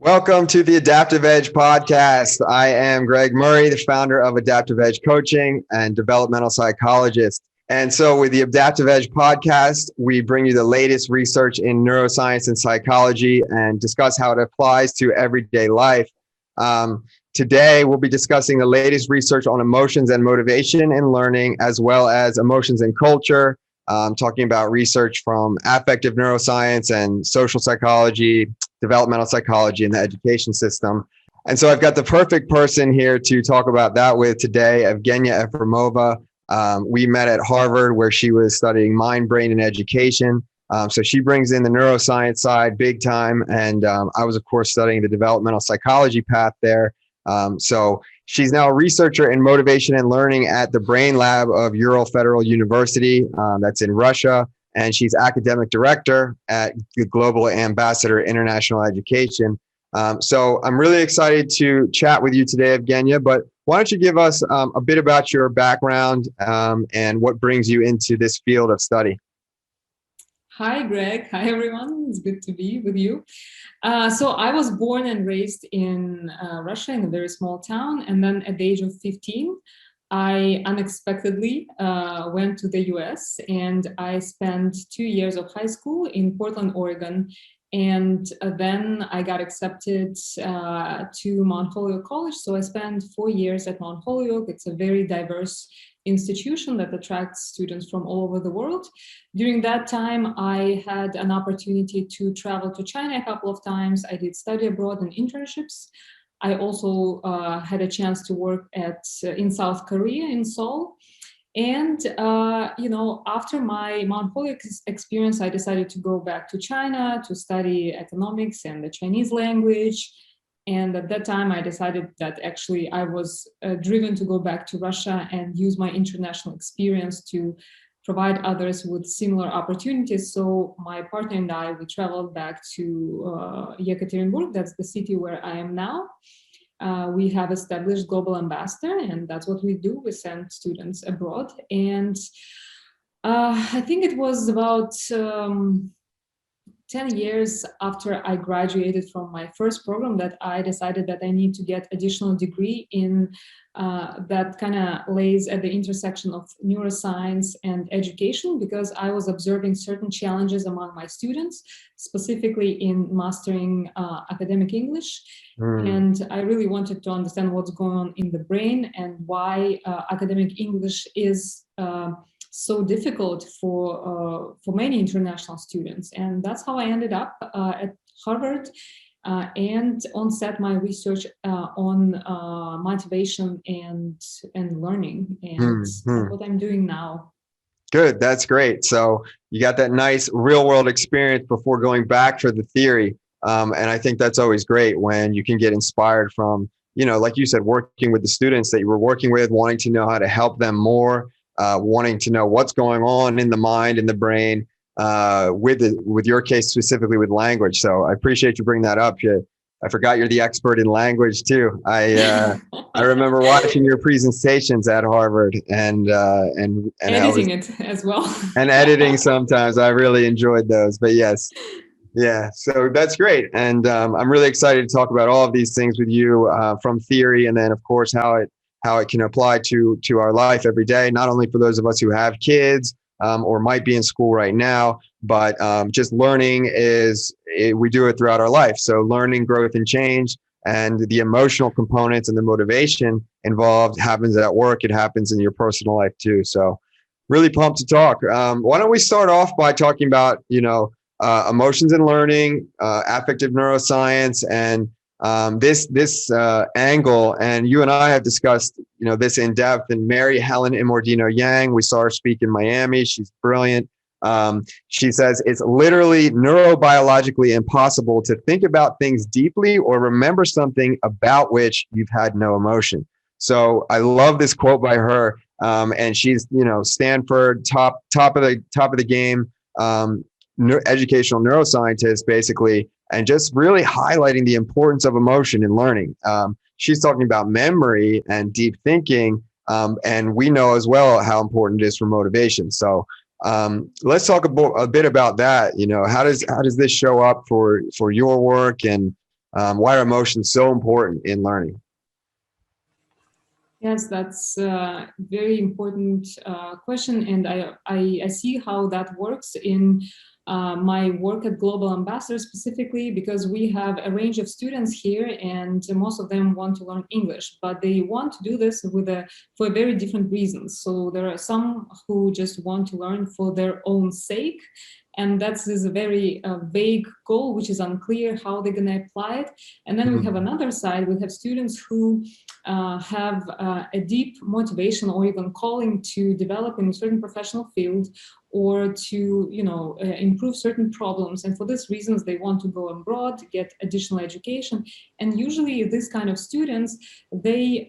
Welcome to the Adaptive Edge podcast. I am Greg Murray, the founder of Adaptive Edge Coaching and developmental psychologist. And so with the Adaptive Edge podcast, we bring you the latest research in neuroscience and psychology and discuss how it applies to everyday life. Today, we'll be discussing the latest research on emotions and motivation in learning, as well as emotions and culture, talking about research from affective neuroscience and social psychology, developmental psychology in the education system. And so I've got the perfect person here to talk about that with today, Evgeniya Efremova. We met at Harvard where she was studying mind, brain, and education. So she brings in the neuroscience side big time. And I was, of course, studying the developmental psychology path there. So she's now a researcher in motivation and learning at the Brain Lab of Ural Federal University. That's in Russia. And she's academic director at the Global Ambassador International Education. So I'm really excited to chat with you today, Evgeniya, but why don't you give us a bit about your background and what brings you into this field of study? Hi, Greg. Hi, everyone. It's good to be with you. So I was born and raised in Russia in a very small town. And then at the age of 15, I unexpectedly went to the US and I spent 2 years of high school in Portland, Oregon. And then I got accepted to Mount Holyoke College. So I spent 4 years at Mount Holyoke. It's a very diverse institution that attracts students from all over the world. During that time, I had an opportunity to travel to China a couple of times. I did study abroad and internships. I also had a chance to work in South Korea, in Seoul. And, after my Mount Holyoke experience, I decided to go back to China to study economics and the Chinese language. And at that time, I decided that actually I was driven to go back to Russia and use my international experience to provide others with similar opportunities. So my partner and I, we traveled back to Yekaterinburg. That's the city where I am now. We have established Global Ambassador, and that's what we do. We send students abroad. And I think it was about 10 years after I graduated from my first program that I decided that I need to get additional degree in that kind of lays at the intersection of neuroscience and education, because I was observing certain challenges among my students, specifically in mastering academic English. And I really wanted to understand what's going on in the brain and why academic English is so difficult for many international students. And that's how I ended up at Harvard and onset my research on motivation and learning. And that's what I'm doing now. Good. That's great. So you got that nice real world experience before going back for the theory. And I think that's always great when you can get inspired from, like you said, working with the students that you were working with, wanting to know how to help them more. Wanting to know what's going on in the mind and the brain, with your case specifically with language. So I appreciate you bringing that up. I forgot you're the expert in language too. I remember watching your presentations at Harvard and editing it as well. And editing sometimes. I really enjoyed those. But yes. Yeah, so that's great. And I'm really excited to talk about all of these things with you from theory, and then of course how it can apply to our life every day, not only for those of us who have kids or might be in school right now, but just learning we do it throughout our life. So learning, growth, and change, and the emotional components and the motivation involved happens at work. It happens in your personal life too. So really pumped to talk. Why don't we start off by talking about, emotions and learning, affective neuroscience, and this angle. And you and I have discussed, this in depth. And Mary Helen Imordino Yang, we saw her speak in Miami. She's brilliant. She says it's literally neurobiologically impossible to think about things deeply or remember something about which you've had no emotion. So I love this quote by her. And she's, Stanford top of the game, educational neuroscientist, basically, and just really highlighting the importance of emotion in learning. She's talking about memory and deep thinking, and we know as well how important it is for motivation. So let's talk a bit about that. How does this show up for your work, and Why are emotions so important in learning? Yes, that's a very important question, and I see how that works in my work at Global Ambassador specifically, because we have a range of students here, and most of them want to learn English, but they want to do this for very different reasons. So there are some who just want to learn for their own sake, and that's this very vague goal, which is unclear how they're going to apply it. And then we have another side. We have students who have a deep motivation or even calling to develop in a certain professional field, or to improve certain problems, and for these reasons they want to go abroad, get additional education. And usually these kind of students, they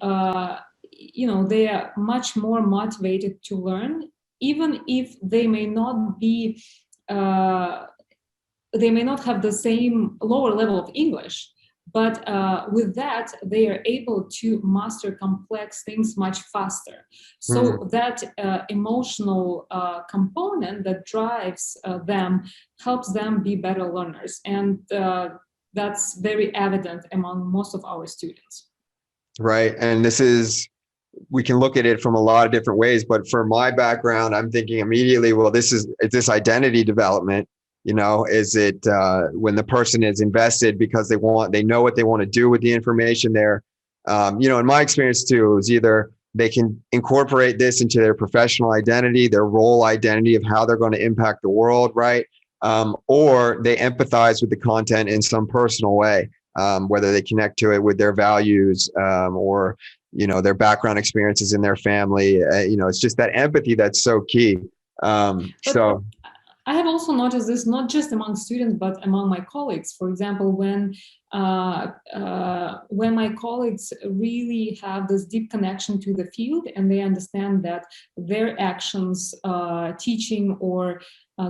they are much more motivated to learn, even if they may not be they may not have the same lower level of English, but with that, they are able to master complex things much faster. So that emotional component that drives them helps them be better learners. And that's very evident among most of our students. Right. And we can look at it from a lot of different ways, but for my background, I'm thinking immediately, well, is this identity development? Is it when the person is invested because they know what they want to do with the information there? In my experience too, is either they can incorporate this into their professional identity, their role identity of how they're going to impact the world, right? Or they empathize with the content in some personal way, whether they connect to it with their values or their background experiences in their family. It's just that empathy that's so key. So I have also noticed this not just among students, but among my colleagues. For example, when my colleagues really have this deep connection to the field, and they understand that their actions, teaching or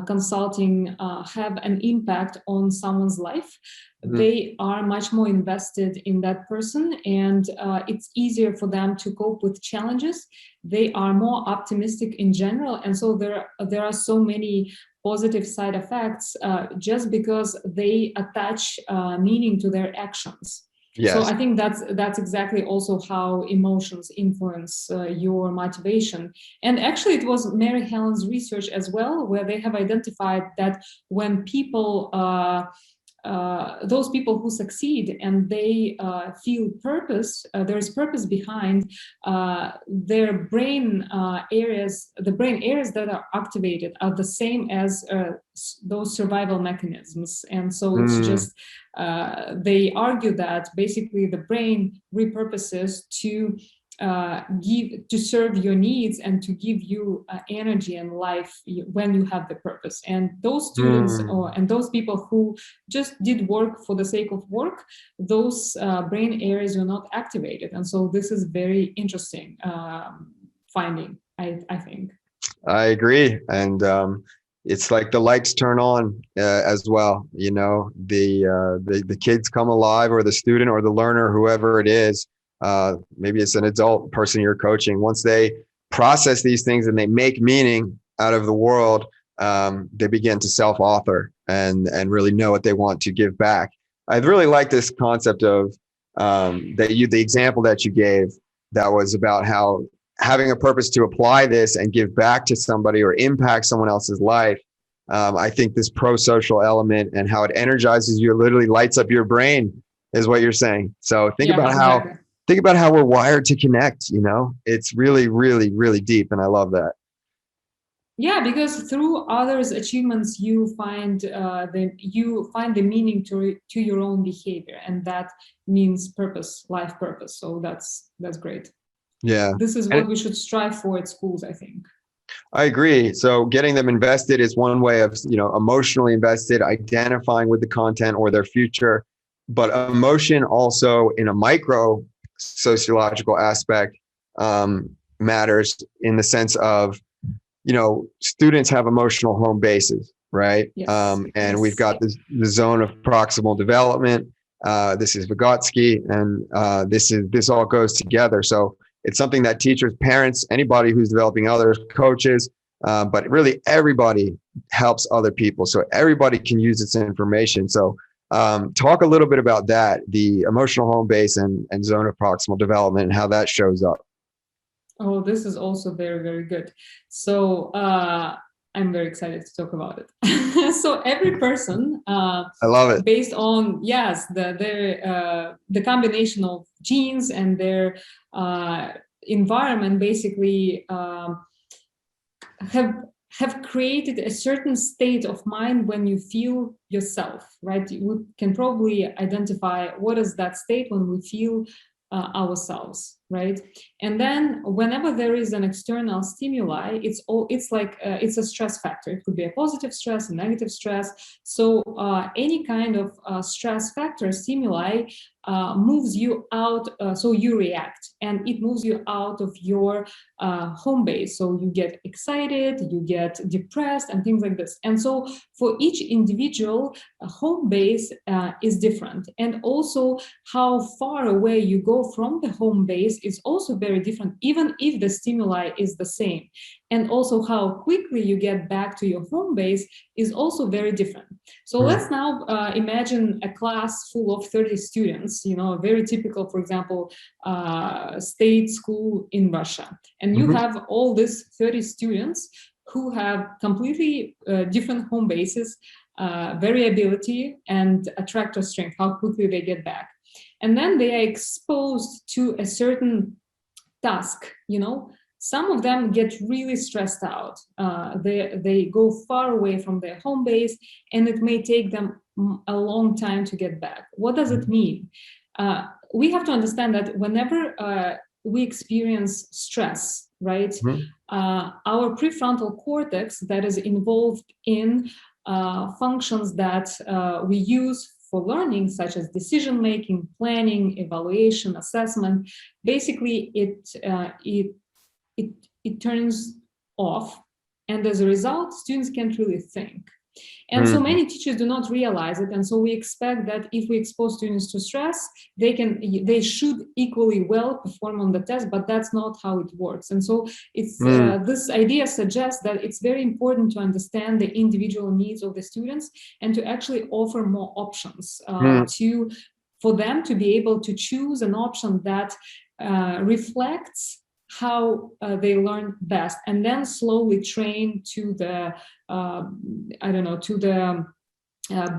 consulting, have an impact on someone's life, they are much more invested in that person, and it's easier for them to cope with challenges. They are more optimistic in general, and so there are so many positive side effects just because they attach meaning to their actions. Yes. So I think that's exactly also how emotions influence your motivation. And actually, it was Mary Helen's research as well, where they have identified that when people those people who succeed and they feel purpose, there is purpose behind their brain areas. The brain areas that are activated are the same as those survival mechanisms. And so it's just, they argue that basically the brain repurposes to serve your needs and to give you energy and life when you have the purpose. And those students and those people who just did work for the sake of work, those brain areas were not activated. And so this is very interesting finding, I think. I agree. And it's like the lights turn on as well. The kids come alive, or the student or the learner, whoever it is. Maybe it's an adult person you're coaching. Once they process these things and they make meaning out of the world, they begin to self-author and really know what they want to give back. I really like this concept of the example that you gave, that was about how having a purpose to apply this and give back to somebody or impact someone else's life. I think this pro-social element and how it energizes you, literally lights up your brain, is what you're saying. So think about how we're wired to connect. It's really, really, really deep. And I love that. Yeah, because through others' achievements, you find the meaning to your own behavior, and that means purpose, life purpose. So that's great. Yeah, this is what we should strive for at schools, I think. I agree. So getting them invested is one way of, emotionally invested, identifying with the content or their future. But emotion also, in a micro sociological aspect, matters in the sense of, students have emotional home bases, right? Yes. And we've got the zone of proximal development. This is Vygotsky, and this all goes together. So it's something that teachers, parents, anybody who's developing others, coaches, but really everybody helps other people. So everybody can use this information. So Talk a little bit about that, the emotional home base and zone of proximal development, and how that shows up. Oh, this is also very, very good. So I'm very excited to talk about it. So every person, I love it. based on, yes, the combination of genes and their environment, basically have created a certain state of mind when you feel yourself, right? We can probably identify what is that state when we feel ourselves, right? And then whenever there is an external stimuli, it's like it's a stress factor. It could be a positive stress, a negative stress. So any kind of stress factor stimuli moves you out, so you react, and it moves you out of your home base. So you get excited, you get depressed, and things like this. And so for each individual, home base is different, and also how far away you go from the home base is also very different, even if the stimuli is the same. And also how quickly you get back to your home base is also very different. So let's now imagine a class full of 30 students, a very typical, for example, state school in Russia. And you have all these 30 students who have completely different home bases, variability, and attractor strength, how quickly they get back. And then they are exposed to a certain task, Some of them get really stressed out. They go far away from their home base, and it may take them a long time to get back. What does it mean? We have to understand that whenever we experience stress, right, our prefrontal cortex that is involved in functions that we use for learning, such as decision making, planning, evaluation, assessment, basically it turns off, and as a result, students can't really think. And so many teachers do not realize it, and so we expect that if we expose students to stress, they should equally well perform on the test, but that's not how it works. And so it's this idea suggests that it's very important to understand the individual needs of the students and to actually offer more options for them to be able to choose an option that reflects how they learn best, and then slowly train to the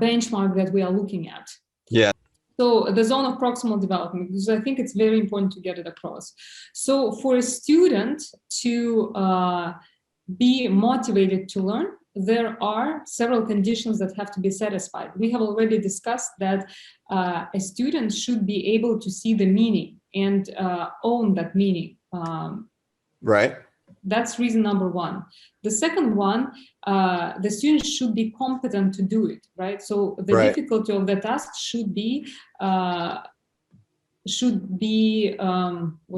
benchmark that we are looking at. Yeah. So the zone of proximal development, because I think it's very important to get it across. So for a student to be motivated to learn, there are several conditions that have to be satisfied. We have already discussed that a student should be able to see the meaning and own that meaning. Right. That's reason number one. The second one, the student should be competent to do it, right? So the difficulty of the task should be what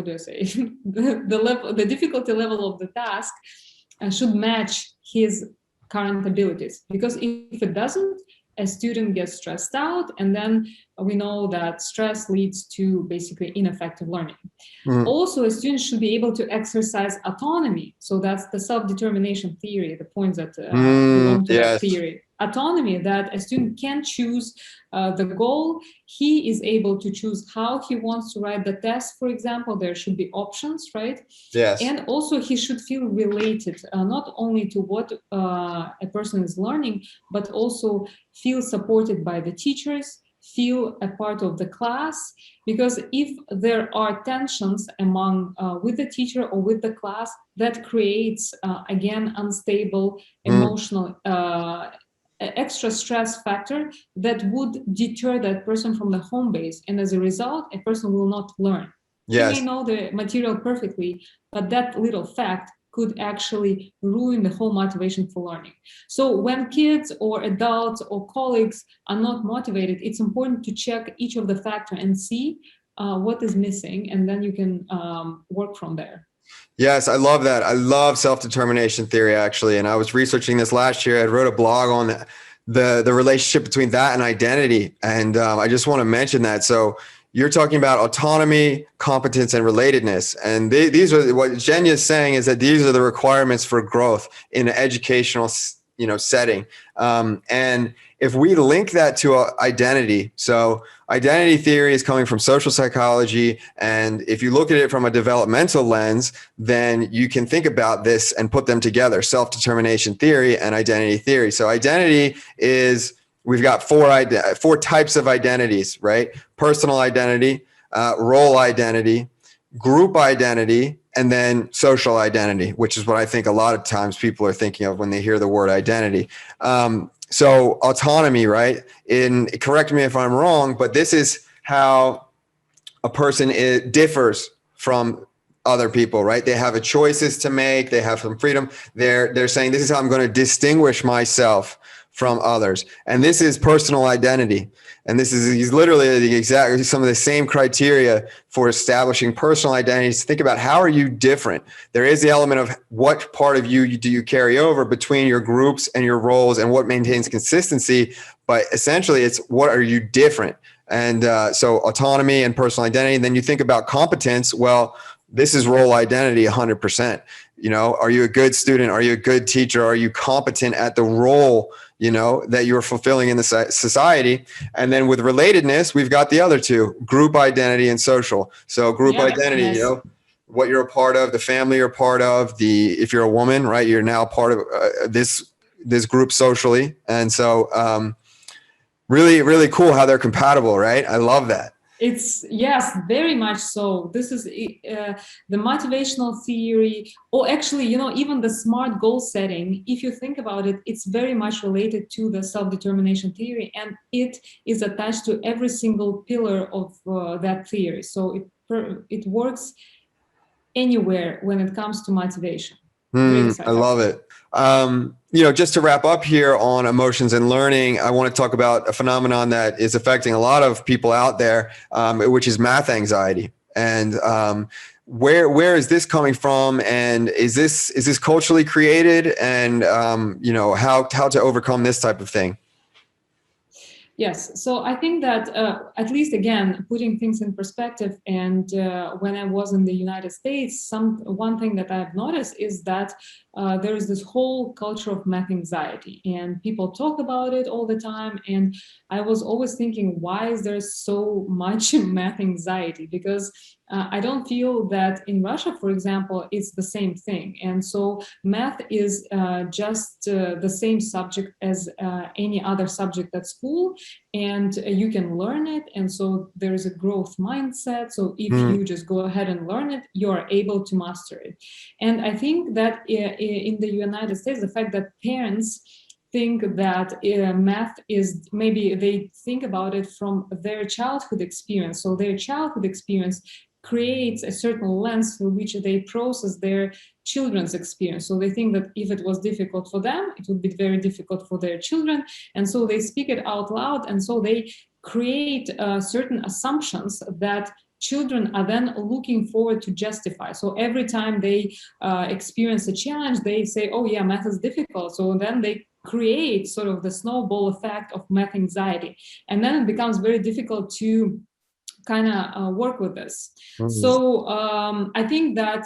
do I say? the difficulty level of the task should match his current abilities, because if it doesn't, a student gets stressed out, and then we know that stress leads to basically ineffective learning. Also, a student should be able to exercise autonomy. So that's the self-determination theory, the points that belong to that theory. Autonomy, that a student can choose the goal. He is able to choose how he wants to write the test, for example. There should be options, right? Yes. And also he should feel related, not only to what a person is learning, but also feel supported by the teachers, feel a part of the class. Because if there are tensions among with the teacher or with the class, that creates again unstable emotional extra stress factor that would deter that person from the home base, and as a result, a person will not learn. Yes. He may know the material perfectly, but that little fact could actually ruin the whole motivation for learning. So when kids or adults or colleagues are not motivated, it's important to check each of the factors and see what is missing, and then you can work from there. Yes, I love that. I love self-determination theory, actually. And I was researching this last year. I wrote a blog on the relationship between that and identity. And I just want to mention that. So you're talking about autonomy, competence, and relatedness. And these are what Evgeniya is saying, is that these are the requirements for growth in an educational setting. And if we link that to identity, so identity theory is coming from social psychology. And if you look at it from a developmental lens, then you can think about this and put them together: self-determination theory and identity theory. So identity is, we've got four types of identities, right? Personal identity, role identity, group identity, and then social identity, which is what I think a lot of times people are thinking of when they hear the word identity. So autonomy, right? Correct me if I'm wrong, but this is how a person differs from other people, right? They have choices to make. They have some freedom. They're saying, this is how I'm going to distinguish myself from others. And this is personal identity. And this is literally some of the same criteria for establishing personal identities. Think about, how are you different? There is the element of what part of you do you carry over between your groups and your roles, and what maintains consistency. But essentially, it's what are you different? And so autonomy and personal identity. And then you think about competence. Well, this is role identity 100%. Are you a good student? Are you a good teacher? Are you competent at the role, that you're fulfilling in the society? And then with relatedness, we've got the other two: group identity and social. So group identity, yes. What you're a part of, the family you're part of, if you're a woman, right, you're now part of this group socially. And so really, really cool how they're compatible, right? I love that. Yes, very much so. This is the motivational theory, or actually, even the SMART goal setting. If you think about it, it's very much related to the self-determination theory, and it is attached to every single pillar of that theory. So it works anywhere when it comes to motivation. I love it. Just to wrap up here on emotions and learning, I want to talk about a phenomenon that is affecting a lot of people out there, which is math anxiety. And where is this coming from? And is this culturally created? And how to overcome this type of thing? Yes, so I think that at least, again, putting things in perspective, and when I was in the United States, one thing that I've noticed is that there is this whole culture of math anxiety, and people talk about it all the time. And I was always thinking, why is there so much math anxiety? Because I don't feel that in Russia, for example, it's the same thing. And so math is just the same subject as any other subject at school, and you can learn it. And so there is a growth mindset. So if you just go ahead and learn it, you are able to master it. And I think that in the United States, the fact that parents think that math is, maybe they think about it from their childhood experience. So their childhood experience creates a certain lens through which they process their children's experience. So they think that if it was difficult for them, it would be very difficult for their children. And so they speak it out loud. And so they create certain assumptions that children are then looking forward to justify. So every time they experience a challenge, they say, oh yeah, math is difficult. So then they create sort of the snowball effect of math anxiety. And then it becomes very difficult to kind of work with this. So I think that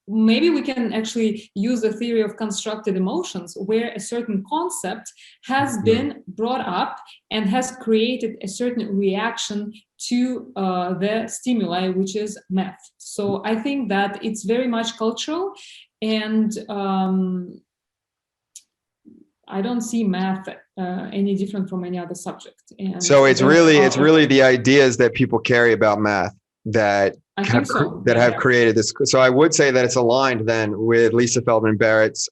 maybe we can actually use the theory of constructed emotions, where a certain concept has been brought up and has created a certain reaction to the stimuli, which is math. So I think that it's very much cultural, and I don't see math any different from any other subject. And so it's really the ideas that people carry about math that have created this. So I would say that it's aligned then with Lisa Feldman Barrett's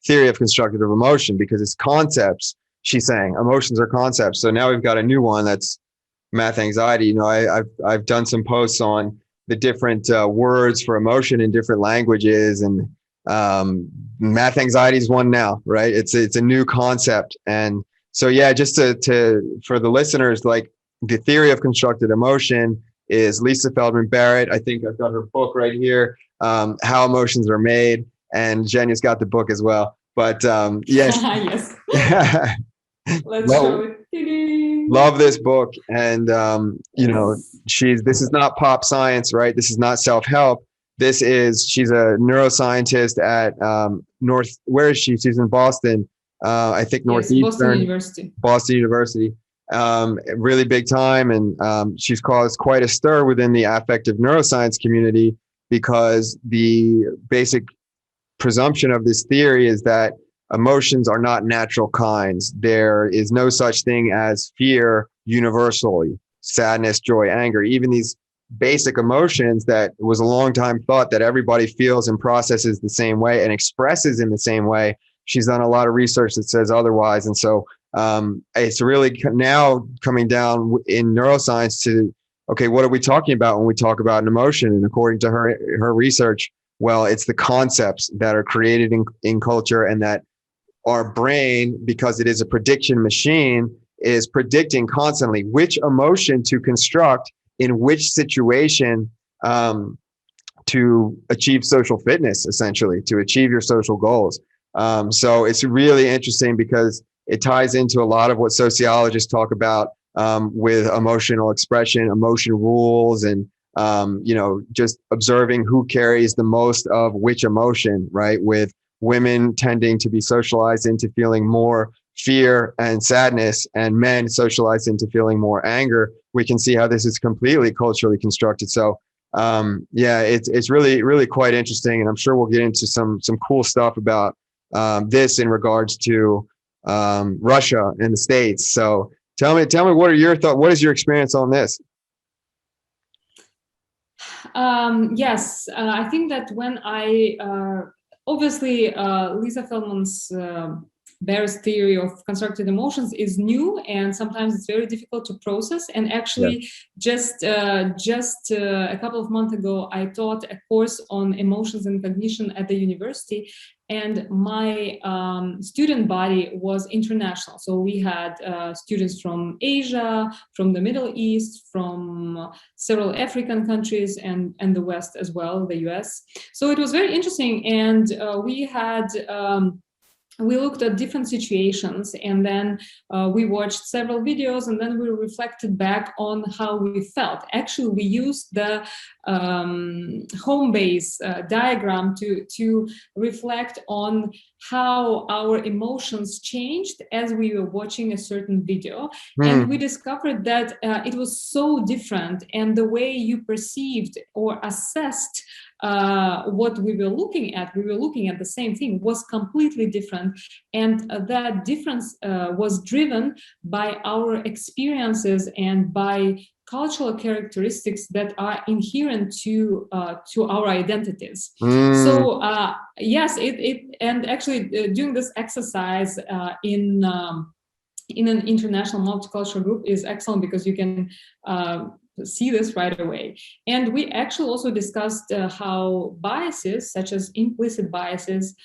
theory of constructive emotion, because it's concepts. She's saying emotions are concepts. So now we've got a new one that's math anxiety. I've done some posts on the different words for emotion in different languages, and math anxiety is one now, right? It's a new concept. And so, yeah, just for the listeners, like, the theory of constructed emotion is Lisa Feldman Barrett. I think I've got her book right here, How Emotions Are Made, and Jenya's got the book as well. But yes. Yes. Let's show it. Love this book. And, this is not pop science, right? This is not self-help. she's a neuroscientist at where is she? She's in Boston. I think Yes, Northeastern. Boston University. Really big time. And she's caused quite a stir within the affective neuroscience community, because the basic presumption of this theory is that emotions are not natural kinds. There is no such thing as fear universally, sadness, joy, anger, even these basic emotions that was a long time thought that everybody feels and processes the same way and expresses in the same way. She's done a lot of research that says otherwise. And so it's really now coming down in neuroscience to, okay, what are we talking about when we talk about an emotion? And according to her research, well, it's the concepts that are created in culture, and that our brain, because it is a prediction machine, is predicting constantly which emotion to construct in which situation to achieve social fitness, essentially, to achieve your social goals. So it's really interesting because it ties into a lot of what sociologists talk about with emotional expression, emotion rules, and just observing who carries the most of which emotion, right? With women tending to be socialized into feeling more fear and sadness, and men socialized into feeling more anger. We can see how this is completely culturally constructed. So it's really, really quite interesting. And I'm sure we'll get into some cool stuff about this in regards to Russia and the States. So tell me, what are your thoughts? What is your experience on this? Yes, I think that when I obviously Lisa Feldman's Barrett's theory of constructed emotions is new, and sometimes it's very difficult to process. And actually, just a couple of months ago, I taught a course on emotions and cognition at the university, and my student body was international. So we had students from Asia, from the Middle East, from several African countries, and the West as well, the US. So it was very interesting, and we looked at different situations, and then we watched several videos, and then we reflected back on how we felt. Actually, we used the home base diagram to reflect on how our emotions changed as we were watching a certain video. And we discovered that it was so different, and the way you perceived or assessed what we were looking at the same thing, was completely different. And that difference was driven by our experiences and by cultural characteristics that are inherent to our identities. So yes, and actually doing this exercise in an international multicultural group is excellent, because you can see this right away. And we actually also discussed how biases, such as implicit biases,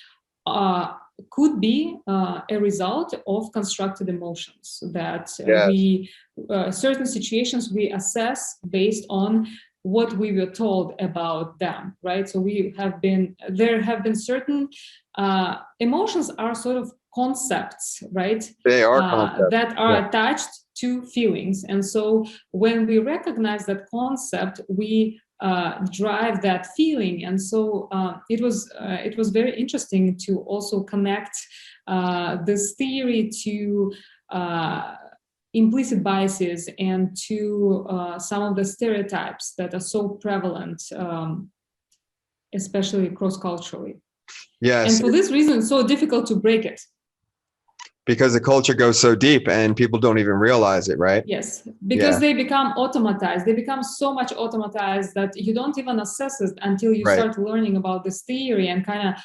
could be a result of constructed emotions, that we certain situations we assess based on what we were told about them, right? So there have been certain emotions are sort of concepts, right? They are concepts that are attached to feelings. And so when we recognize that concept, we drive that feeling. And so it was very interesting to also connect this theory to implicit biases and to some of the stereotypes that are so prevalent, especially cross-culturally. Yes. And for this reason, it's so difficult to break it. Because the culture goes so deep and people don't even realize it, right? Yes, because they become automatized. They become so much automatized that you don't even assess it until you start learning about this theory and kind of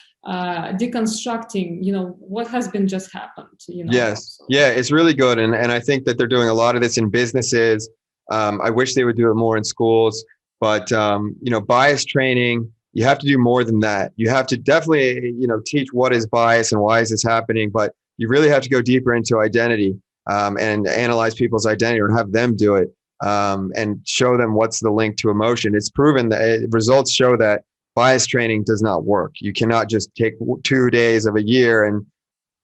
deconstructing, what has been just happened. Yes, yeah, it's really good. And I think that they're doing a lot of this in businesses. I wish they would do it more in schools, but bias training, you have to do more than that. You have to definitely, teach what is bias and why is this happening, but you really have to go deeper into identity and analyze people's identity, or have them do it and show them what's the link to emotion. It's proven that results show that bias training does not work. You cannot just take 2 days of a year and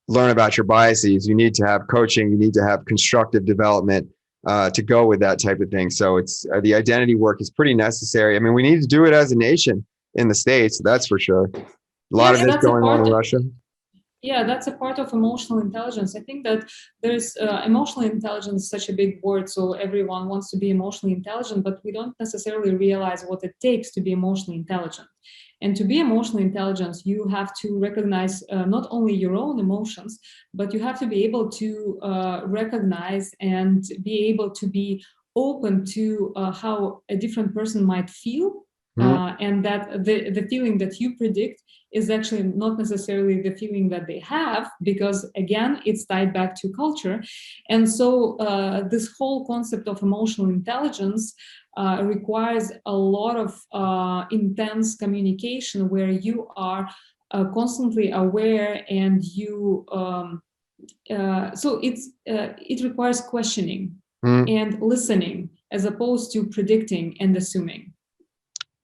learn about your biases. You need to have coaching. You need to have constructive development to go with that type of thing. So it's the identity work is pretty necessary. I mean, we need to do it as a nation. in the States. That's for sure. A lot of Yes, this that's a going on part. in Russia. Yeah, that's a part of emotional intelligence. I think that there's emotional intelligence is such a big word, so everyone wants to be emotionally intelligent, but we don't necessarily realize what it takes to be emotionally intelligent. And to be emotionally intelligent, you have to recognize not only your own emotions, but you have to be able to recognize and be able to be open to how a different person might feel, and that the feeling that you predict is actually not necessarily the feeling that they have, because again, it's tied back to culture. And so this whole concept of emotional intelligence requires a lot of intense communication where you are constantly aware, and you so it requires questioning and listening as opposed to predicting and assuming.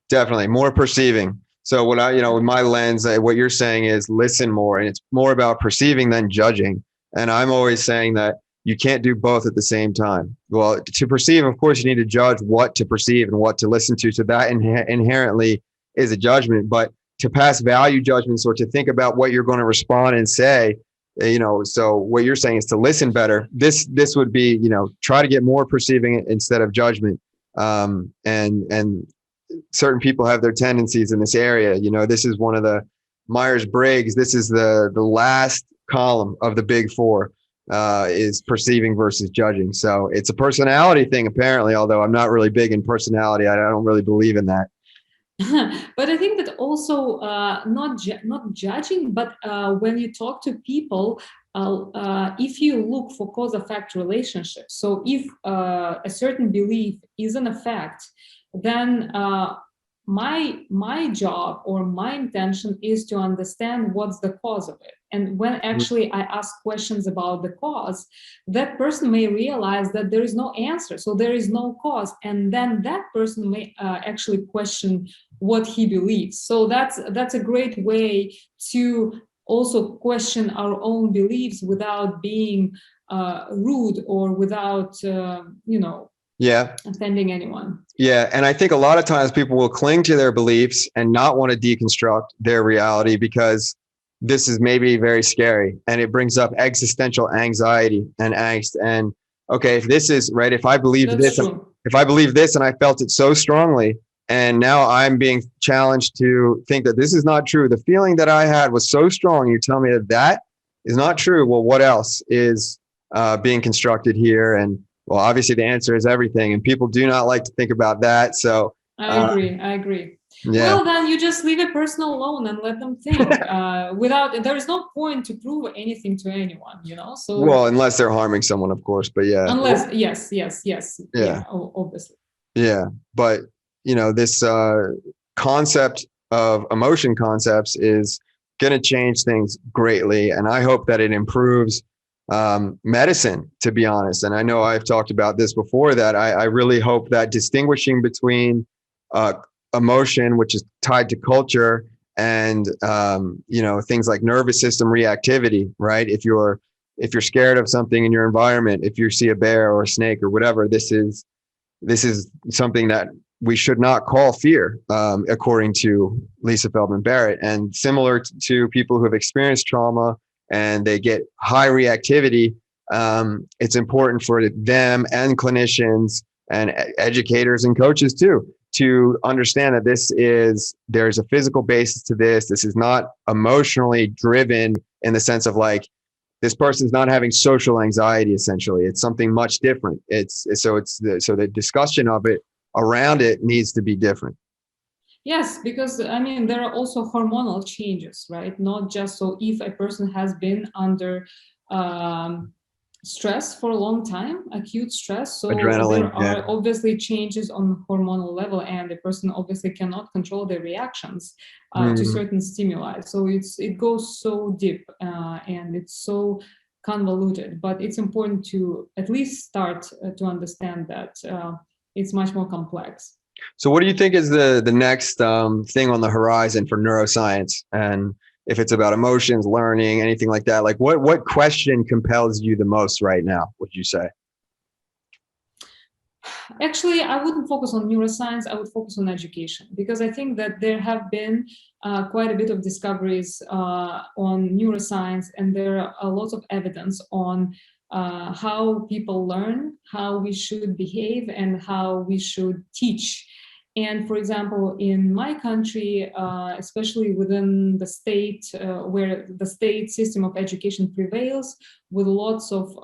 Definitely more perceiving. So what I, with my lens, what you're saying is listen more, and it's more about perceiving than judging. And I'm always saying that you can't do both at the same time. Well, to perceive, of course, you need to judge what to perceive and what to listen to. So that inherently is a judgment. But to pass value judgments, or to think about what you're going to respond and say, so what you're saying is to listen better. This would be, try to get more perceiving instead of judgment. And certain people have their tendencies in this area. This is one of the Myers-Briggs. This is the last column of the big four, is perceiving versus judging. So it's a personality thing, apparently, although I'm not really big in personality. I don't really believe in that. But I think that also not judging, but when you talk to people, if you look for cause-effect relationships, so if a certain belief isn't a fact, then my job or my intention is to understand what's the cause of it. And when actually I ask questions about the cause, that person may realize that there is no answer, so there is no cause, and then that person may actually question what he believes. So that's a great way to also question our own beliefs without being rude or without offending anyone. Yeah. And I think a lot of times people will cling to their beliefs and not want to deconstruct their reality, because this is maybe very scary, and it brings up existential anxiety and angst. And okay, if this is right, if I believe this, if I believe this and I felt it so strongly, and now I'm being challenged to think that this is not true. The feeling that I had was so strong. You tell me that that is not true. Well, what else is being constructed here? And well, obviously the answer is everything, and people do not like to think about that. So I agree. Yeah. Well, then you just leave a person alone and let them think. There is no point to prove anything to anyone, So well, unless they're harming someone, of course. But yeah. Unless yes. Yeah. Obviously. Yeah, but this concept of emotion concepts is going to change things greatly, and I hope that it improves medicine, to be honest. And I know I've talked about this before, that I really hope that distinguishing between emotion, which is tied to culture, and things like nervous system reactivity, right? If you're scared of something in your environment, if you see a bear or a snake or whatever, this is something that we should not call fear, according to Lisa Feldman Barrett. And similar to people who have experienced trauma and they get high reactivity, it's important for them and clinicians and educators and coaches too, to understand that there's a physical basis to this. This is not emotionally driven in the sense of like, this person's not having social anxiety. Essentially, it's something much different. So the discussion of it around it needs to be different. Yes, because there are also hormonal changes, right? Not just so if a person has been under stress for a long time, acute stress. So adrenaline, there are obviously changes on hormonal level, and the person obviously cannot control their reactions to certain stimuli. So it goes so deep and it's so convoluted, but it's important to at least start to understand that it's much more complex. So what do you think is the next thing on the horizon for neuroscience? And if it's about emotions, learning, anything like that, like what question compels you the most right now, would you say? Actually, I wouldn't focus on neuroscience. I would focus on education, because I think that there have been quite a bit of discoveries on neuroscience, and there are a lot of evidence on how people learn, how we should behave, and how we should teach. And for example, in my country, especially within the state, where the state system of education prevails, with lots of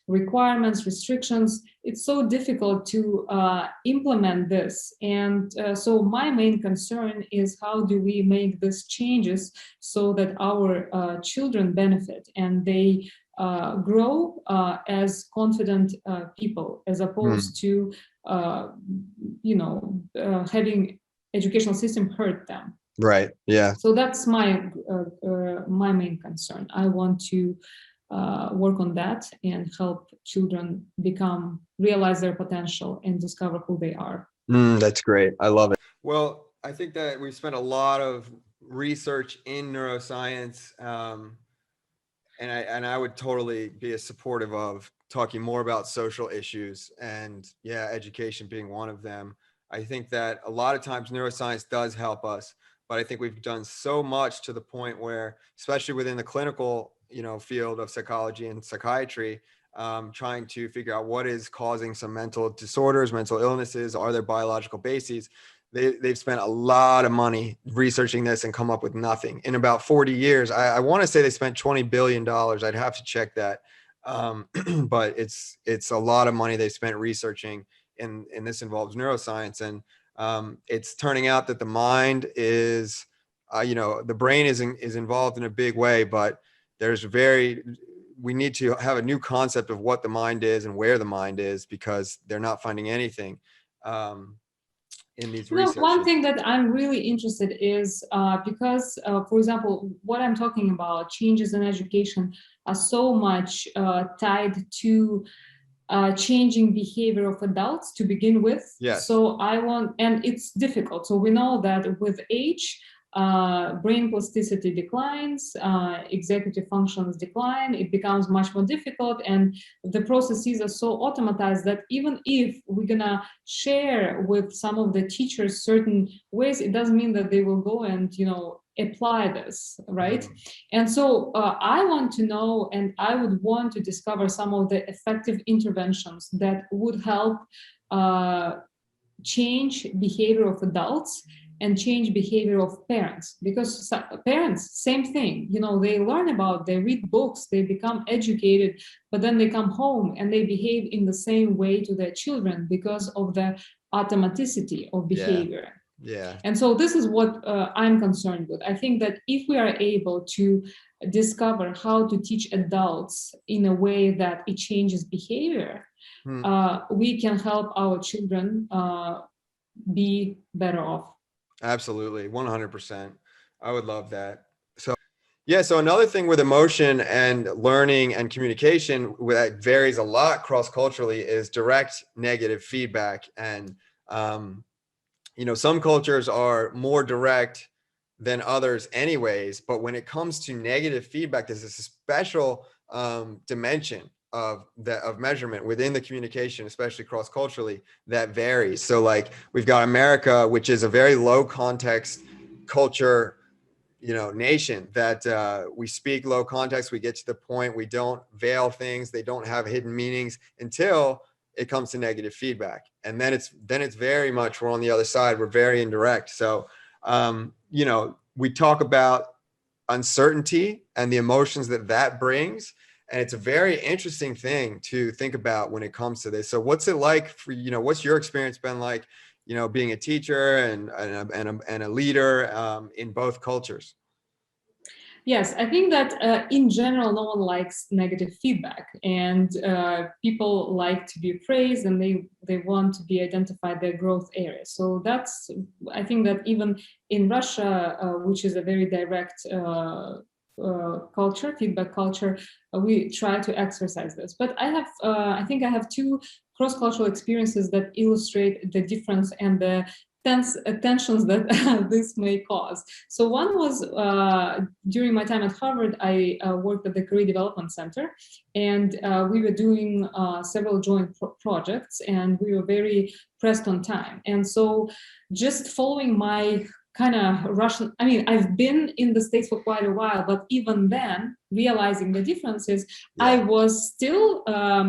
requirements, restrictions, it's so difficult to implement this. And so my main concern is, how do we make these changes so that our children benefit and they grow as confident people, as opposed to having educational system hurt them. Right. Yeah. So that's my main concern. I want to work on that and help children realize their potential and discover who they are. That's great. I love it. Well, I think that we've spent a lot of research in neuroscience, and I would totally be as supportive of talking more about social issues, and education being one of them. I think that a lot of times neuroscience does help us, but I think we've done so much to the point where, especially within the clinical, field of psychology and psychiatry, trying to figure out what is causing some mental disorders, mental illnesses, are there biological bases? They've spent a lot of money researching this and come up with nothing. In about 40 years, I want to say they spent $20 billion. I'd have to check that. But it's a lot of money they spent researching, and this involves neuroscience. And it's turning out that the mind is, the brain is involved in a big way, but we need to have a new concept of what the mind is and where the mind is, because they're not finding anything in these researches. One thing that I'm really interested is because, for example, what I'm talking about, changes in education, are so much tied to changing behavior of adults to begin with. Yes. So and it's difficult. So we know that with age, brain plasticity declines, executive functions decline, it becomes much more difficult, and the processes are so automatized that even if we're gonna share with some of the teachers certain ways, it doesn't mean that they will go and apply this, right? And so I want to know, and I would want to discover some of the effective interventions that would help change behavior of adults and change behavior of parents, because parents, same thing, they learn they read books, they become educated, but then they come home and they behave in the same way to their children because of the automaticity of behavior. Yeah. And so this is what I'm concerned with. I think that if we are able to discover how to teach adults in a way that it changes behavior, we can help our children be better off. Absolutely. 100%. I would love that. So another thing with emotion and learning and communication that varies a lot cross-culturally is direct negative feedback. And, some cultures are more direct than others anyways, but when it comes to negative feedback, there's a special dimension of measurement within the communication, especially cross-culturally, that varies. So like we've got America, which is a very low context culture, nation, that we speak low context, we get to the point, we don't veil things, they don't have hidden meanings until it comes to negative feedback. And then it's very much, we're on the other side, we're very indirect. So we talk about uncertainty and the emotions that brings. And it's a very interesting thing to think about when it comes to this. So what's it like for, what's your experience been like, being a teacher and a leader in both cultures? Yes, I think that in general, no one likes negative feedback, and people like to be praised, and they want to be identified their growth areas. So I think that even in Russia, which is a very direct culture, feedback culture, we try to exercise this. But I think I have two cross-cultural experiences that illustrate the difference and the tensions that this may cause. So one was during my time at Harvard, I worked at the Career Development Center, and we were doing several joint projects, and we were very pressed on time. And so just following my kind of Russian, I mean, I've been in the States for quite a while, but even then, realizing the differences, I was still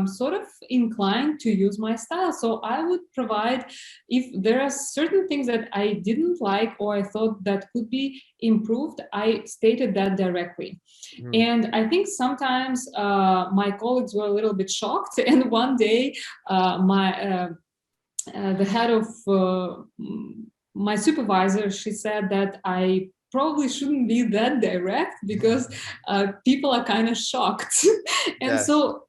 sort of inclined to use my style. So I would provide, if there are certain things that I didn't like or I thought that could be improved, I stated that directly. And I think sometimes my colleagues were a little bit shocked. And one day, the head of my supervisor, she said that I probably shouldn't be that direct because people are kind of shocked. And so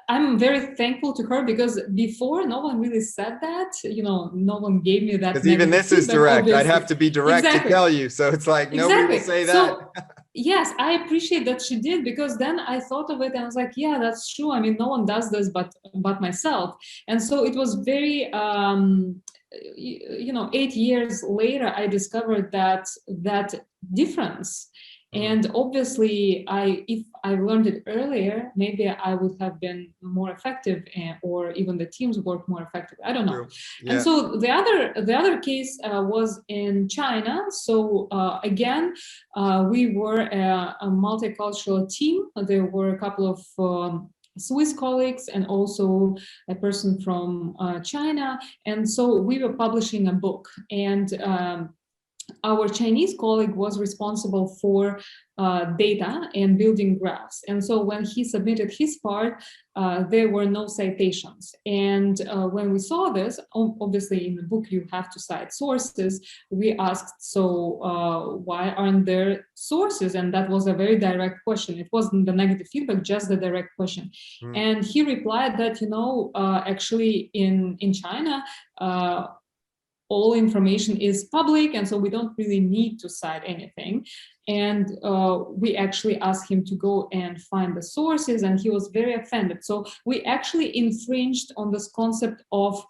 I'm very thankful to her, because before no one really said that, no one gave me that. Because even this is direct. Obviously. I'd have to be direct to tell you. So it's like, nobody will say that. So, yes, I appreciate that she did, because then I thought of it and I was like, yeah, that's true. I mean, no one does this but myself. And so it was very, 8 years later, I discovered that difference. And obviously, if I learned it earlier, maybe I would have been more effective, or even the teams work more effective. I don't know. Yeah. And so the other case was in China. So again, we were a multicultural team. There were a couple of Swiss colleagues and also a person from China. And so we were publishing a book, and our Chinese colleague was responsible for data and building graphs. And so when he submitted his part, there were no citations. And when we saw this, obviously in the book you have to cite sources, we asked, so why aren't there sources? And that was a very direct question. It wasn't the negative feedback, just the direct question. And he replied that, actually in China, all information is public, and so we don't really need to cite anything. And we actually asked him to go and find the sources, and he was very offended. So we actually infringed on this concept of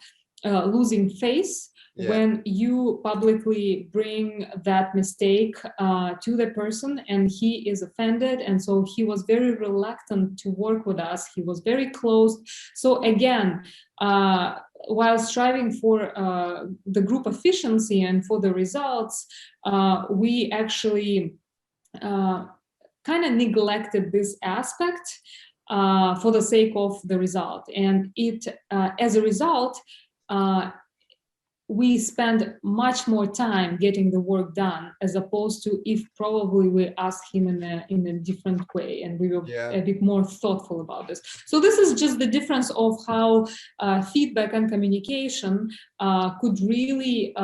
losing face. Yeah. When you publicly bring that mistake to the person and he is offended. And so he was very reluctant to work with us. He was very closed. So again, while striving for the group efficiency and for the results, we actually kind of neglected this aspect for the sake of the result. And it, as a result, we spend much more time getting the work done, as opposed to if probably we asked him in a different way and we were a bit more thoughtful about this. So this is just the difference of how feedback and communication could really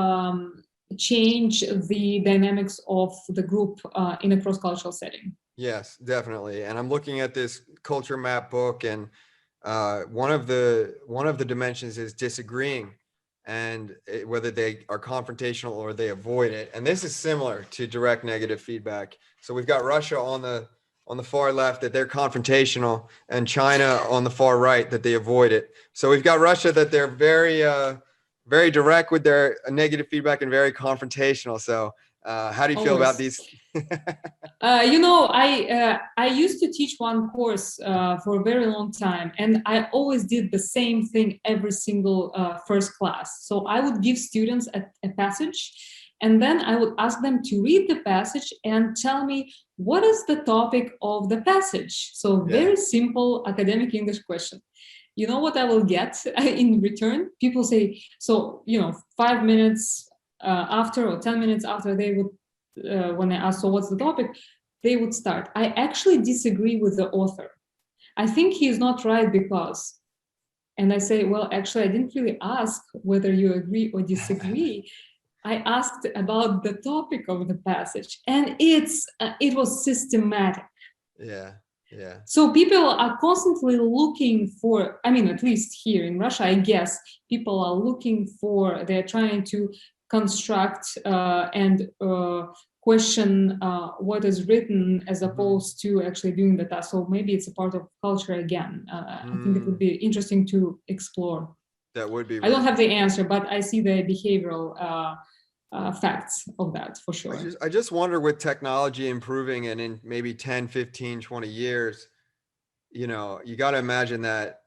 change the dynamics of the group in a cross-cultural setting. Yes, definitely. And I'm looking at this culture map book, and one of the dimensions is disagreeing, and whether they are confrontational or they avoid it. And this is similar to direct negative feedback. So we've got Russia on the far left, that they're confrontational, and China on the far right, that they avoid it. So we've got Russia, that they're very direct with their negative feedback and very confrontational. So how do you feel about these? I used to teach one course for a very long time, and I always did the same thing every single first class. So I would give students a passage, and then I would ask them to read the passage and tell me, what is the topic of the passage? So very simple academic English question. You know what I will get in return? People say, so, 5 minutes after or 10 minutes after, they would, when I ask, so what's the topic? They would start, I actually disagree with the author. I think he is not right because, and I say, well, actually, I didn't really ask whether you agree or disagree. I asked about the topic of the passage, and it was systematic. Yeah. So people are constantly looking for, at least here in Russia, I guess, people are looking for, they're trying to construct and question what is written, as opposed to actually doing the task. So maybe it's a part of culture again. I think it would be interesting to explore. That would be I don't really have the answer, but I see the behavioral facts of that for sure. I just wonder, with technology improving and in maybe 10, 15, 20 years, you know, you got to imagine that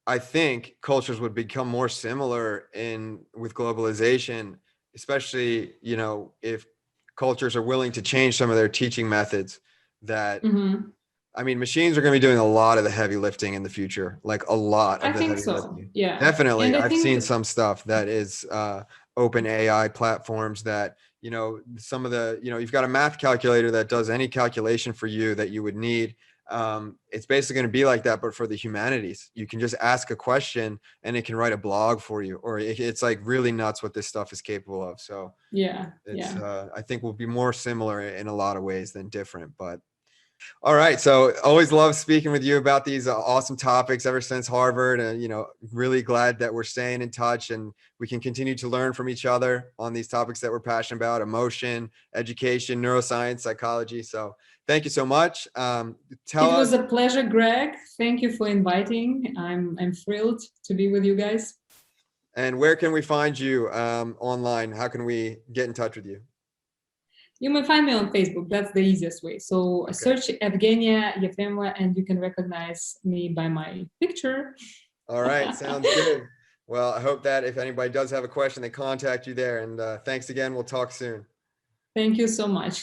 I think cultures would become more similar with globalization, especially, you know, if cultures are willing to change some of their teaching methods. That, Mm-hmm. I mean, machines are going to be doing a lot of the heavy lifting in the future, like a lot I of the think heavy so. lifting. Yeah. Definitely. And I I've seen think, some stuff that is open AI platforms that, you know, some of the, you know, you've got a math calculator that does any calculation for you that you would need. It's basically going to be like that, but for the humanities. You can just ask a question and it can write a blog for you, or it's like really nuts what this stuff is capable of. So yeah, it's, yeah. I think we'll be more similar in a lot of ways than different, but all right. So always love speaking with you about these awesome topics ever since Harvard. And, you know, really glad that we're staying in touch and we can continue to learn from each other on these topics that we're passionate about: emotion, education, neuroscience, psychology. So thank you so much. Tell It was us, a pleasure, Greg. Thank you for inviting. I'm thrilled to be with you guys. and where can we find you online? How can we get in touch with you? You may find me on Facebook. That's the easiest way. So Okay. search Evgeniya Efremova and you can recognize me by my picture. All right. Sounds good. Well, I hope that if anybody does have a question, they contact you there. And thanks again. We'll talk soon. Thank you so much.